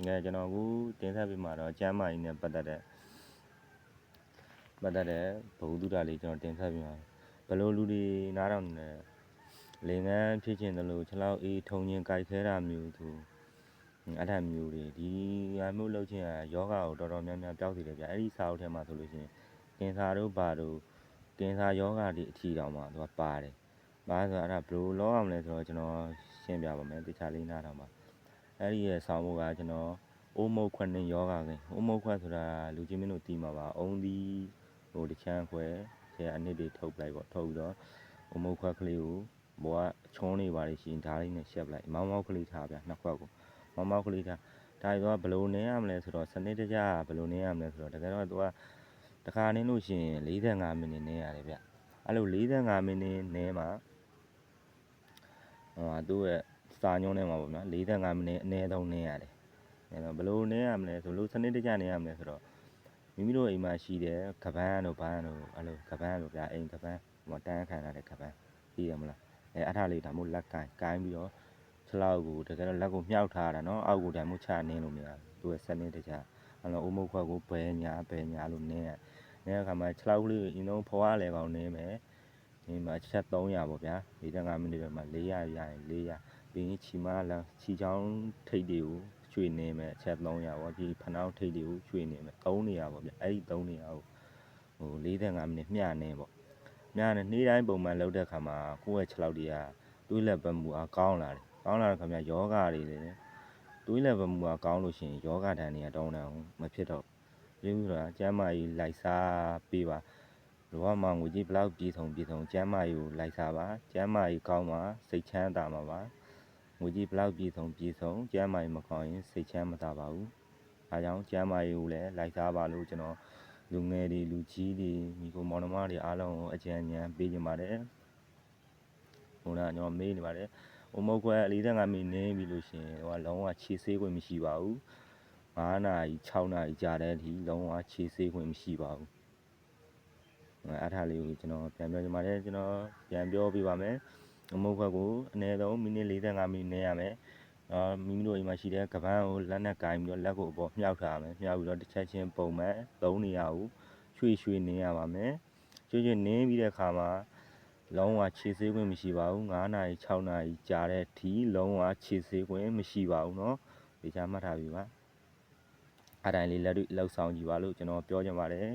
ငယ်ကျွန်တော်ကိုတင်ဆက်ပေးမှာတော့ကျမ်းမာရေးနဲ့ပတ်သက်တဲ့ဘဝတုဒ္ဒလေးကျွန်တော်တင်ဆက်ပေးမှာဘလို့လူတွေနားထောင်နေလင်ငန်းဖြစ်ခြင်းတယ်လို့ခြေလောက်အေးထုံရင်ကြိုက်ခဲတာမျိုးသူအဲ့ဒါမျိုးတွေဒီအမျိုးလှုပ်ခြင်းယောဂကိုတော်တော်များများပျောက်စေတယ်ဗျအဲ့ဒီစာအုပ်ထဲမှာဆိုလို့ရှိရင်ကင်ဆာတို့ဘာတို့ကင်ဆာယောဂတွေအထီတောင်မှသူကပါတယ်ဘာဆိုအဲ့ဒါဘလို့လောအောင်လဲဆိုတော့ကျွန်တော်ရှင်းပြပါမယ်တခြားလေးနားထောင်ပါအဲ့ဒီရဲ့ဆောင်းဖို့ကကျွန်တော်အိုးမုတ်ခွက်နဲ့ယောဂခင်အိုးမုတ်ခွက်ဆိုတာလူချင်းမင်းတို့တီးမှာပါအုံးဒီဟိုတချမ်းခွဲဆရာအနစ်တွေထုတ်လိုက်ပေါ့ထုတ်ပြီးတော့အိုးမုတ်ခွက်ကလေးကိုဘောကချွန်းနေပါလိမ့်ရှင်ဓာတ်လေးနဲ့ရှက်ပလိုက်မောင်းမောက်ကလေးထားဗျနှစ်ခွက်ကိုမောင်းမောက်ကလေးထားဒါဆိုတော့ဘလို့နင်းရမလဲဆိုတော့စနစ်တကျဘလို့နင်းရမလဲဆိုတော့တကယ်တော့သူကတခါနင်းလို့ရှိရင်45မိနစ်နင်းရတယ်ဗျအဲ့လို45မိနစ်နင်းမှာသူ့ရဲ့စာညုံးထဲမှာပေါ့နော်45မိနစ်အနည်းဆုံးနင်းရတယ်အဲ့တော့ဘလို့နင်းရမလဲဆိုလို့စနစ်တကျနင်းရမလဲဆိုတော့မိမိတို့အိမ်မှာရှိတဲ့ကပန်းတို့ဘန်းတို့အဲ့လိုကပန်းတို့ဗျာအိမ်ကပန်းဟိုတန်းခံရတဲ့ကပန်းသိရမလားအဲ့ထားလေးဒါမှမဟုတ်လက်ကင်ပြီးတော့ခြေလောက်ကိုတကယ်တော့လက်ကိုမြှောက်ထားတာနော်အောက်ကိုဒါမှမဟုတ်ချနင်းလို့မရဘူးသူရဲ့စနစ်တကျအဲ့တော့အိုးမုတ်ခွက်ကိုဘယ်ညာလို့နင်းရနင်းတဲ့အခါမှာခြေလောက်လေးအင်းဆုံးဖွားလေကောင်နင်းမယ်ဒီမှာချက်300ပေါ့ဗျာ45မိနစ်ပဲမှာ400ရရင်400ပြီးရင်ချီမလာချီချောင်းထိပ်တွေကိုရွှေနေမယ်ချက်300ပေါ့ပြီးဖနှောင်းထိပ်တွေကိုရွှေနေမယ်3နေရာပေါ့ဗျအဲ့ဒီ3နေရာကိုဟို45မိနစ်မျှနေပေါ့မျှနေနေ့တိုင်းပုံမှန်လုပ်တဲ့အခါမှာကိုယ့်ရဲ့ခြေလောက်တွေကတွေးလက်ပတ်မှုအားကောင်းလာတယ်ခင်ဗျယောဂတွေလေတွေးလက်ပတ်မှုအားကောင်းလို့ရှိရင်ယောဂဒဏ်တွေကတောင်းတန်မဖြစ်တော့ပြီးတော့ကျမ်းမာရေးလိုက်စားပေးပါလောကမှာငွေကြီးဘလောက်ပြည်ဆုံးကျမ်းမာရေးကိုလိုက်စားပါကျမ်းမာရေးကောင်းပါစိတ်ချမ်းသာမှာပါငွေကြီးဘလောက်ပြည်ဆုံးကျမ်းမာရေးမကောင်းရင်စိတ်ချမ်းမသာပါဘူးအားကြောင့်ကျမ်းမာရေးကိုလည်းလိုက်စားပါလို့ကျွန်တော်လူငယ်တွေလူကြီးတွေမိကိုမောင်နှမတွေအားလုံးကိုအကြံဉာဏ်ပေးကြပါတယ်ဟိုတော့ကျွန်တော်မေးနေပါတယ်အိုမုတ်ခွက်45မိနစ်နင်းပြီလို့ရှင်ဟိုကလုံးဝခြေဆေးခွင့်မရှိပါဘူး9နာရီ6နာရီကြာတဲ့အထိလုံးဝခြေဆေးခွင့်မရှိပါဘူးအဲ့ထားလေးကိုကျွန်တော်ပြန်ပြောချင်ပါတယ်ကျွန်တော်ပြန်ပြောပြပါမယ်အမုတ်ခွက်ကိုအနည်းဆုံးမိနစ်45မိနစ်နင်းရမယ်မိမိတို့အိမ်မှာရှိတဲ့ကပန်းကိုလက်နဲ့ကင်ပြီးတော့လက်ကိုအပေါ်မြှောက်ထားရမယ်မြှောက်ပြီးတော့တစ်ချက်ချင်းပုံမှန်3နေရာကိုရွှေနင်းရပါမယ်ရွှေနင်းပြီးတဲ့အခါမှာလုံးဝခြေဆေးခွင့်မရှိပါဘူး9နာရီ6နာရီကြာတဲ့အထိလုံးဝခြေဆေးခွင့်မရှိပါဘူးเนาะဒီချာမှတ်ထားပြီပါအဲ့တိုင်းလေးလက်တွေ့လောက်ဆောင်ကြည့်ပါလို့ကျွန်တော်ပြောချင်ပါတယ်